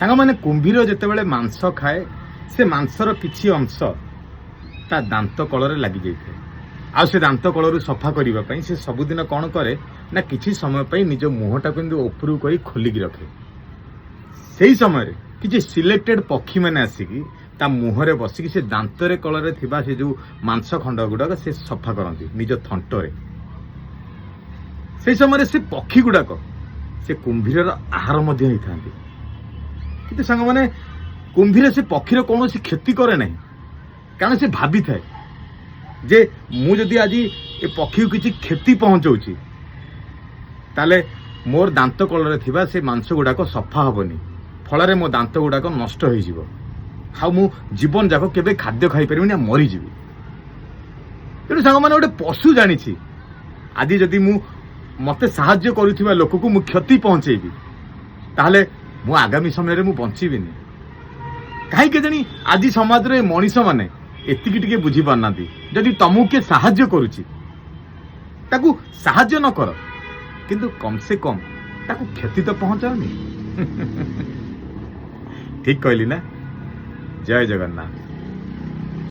ସାଙ୍ଗମାନେ କୁମ୍ଭୀର ଯେତେବେଳେ ମାଂସ ଖାଏ ସେ ମାଂସର କିଛି ଅଂଶ ତା ଦାନ୍ତ କଳରେ ଲାଗି ଯାଇଥାଏ। ଆଉ ସେ ଦାନ୍ତ କଳରୁ ସଫା କରିବା ପାଇଁ ସେ ସବୁଦିନ କ'ଣ କରେ ନା କିଛି ସମୟ ପାଇଁ ନିଜ ମୁହଁଟାକୁ ଏମିତି ଉପରକୁ କରି ଖୋଲିକି ରଖେ। ସେହି ସମୟରେ କିଛି ସିଲେକ୍ଟେଡ୍ ପକ୍ଷୀମାନେ ଆସିକି ତା ମୁହଁରେ ବସିକି ସେ ଦାନ୍ତରେ କଳରେ ଥିବା ସେ ଯେଉଁ ମାଂସ ଖଣ୍ଡ ଗୁଡ଼ାକ ସେ ସଫା କରନ୍ତି ନିଜ ଥଣ୍ଟରେ। ସେହି ସମୟରେ ସେ ପକ୍ଷୀ ଗୁଡ଼ାକ ସେ କୁମ୍ଭୀରର ଆହାର ମଧ୍ୟ ହେଇଥାନ୍ତି। କିନ୍ତୁ ସାଙ୍ଗମାନେ କୁମ୍ଭୀର ସେ ପକ୍ଷୀର କୌଣସି କ୍ଷତି କରେ ନାହିଁ, କାରଣ ସେ ଭାବିଥାଏ ଯେ ମୁଁ ଯଦି ଆଜି ଏ ପକ୍ଷୀକୁ କିଛି କ୍ଷତି ପହଞ୍ଚାଉଛି ତାହେଲେ ମୋର ଦାନ୍ତ କଳରେ ଥିବା ସେ ମାଂସ ଗୁଡ଼ାକ ସଫା ହେବନି, ଫଳରେ ମୋ ଦାନ୍ତ ଗୁଡ଼ାକ ନଷ୍ଟ ହୋଇଯିବ, ଆଉ ମୁଁ ଜୀବନ ଯାକ କେବେ ଖାଦ୍ୟ ଖାଇପାରିବିନି, ମରିଯିବି। ତେଣୁ ସାଙ୍ଗମାନେ ଗୋଟେ ପଶୁ ଜାଣିଛି ଆଜି ଯଦି ମୁଁ ମୋତେ ସାହାଯ୍ୟ କରୁଥିବା ଲୋକକୁ ମୁଁ କ୍ଷତି ପହଞ୍ଚେଇବି ତାହେଲେ ମୁଁ ଆଗାମୀ ସମୟରେ ମୁଁ ବଞ୍ଚିବିନି। କାହିଁକି ଜାଣି ଆଜି ସମାଜରେ ମଣିଷମାନେ ଏତିକି ଟିକେ ବୁଝିପାରୁନାହାନ୍ତି, ଯଦି ତମକୁ କିଏ ସାହାଯ୍ୟ କରୁଛି ତାକୁ ସାହାଯ୍ୟ ନ କର, କିନ୍ତୁ କମ୍ ସେ କମ୍ ତାକୁ କ୍ଷତି ତ ପହଞ୍ଚାଅନି। ଠିକ କହିଲି ନା? ଜୟ ଜଗନ୍ନାଥ।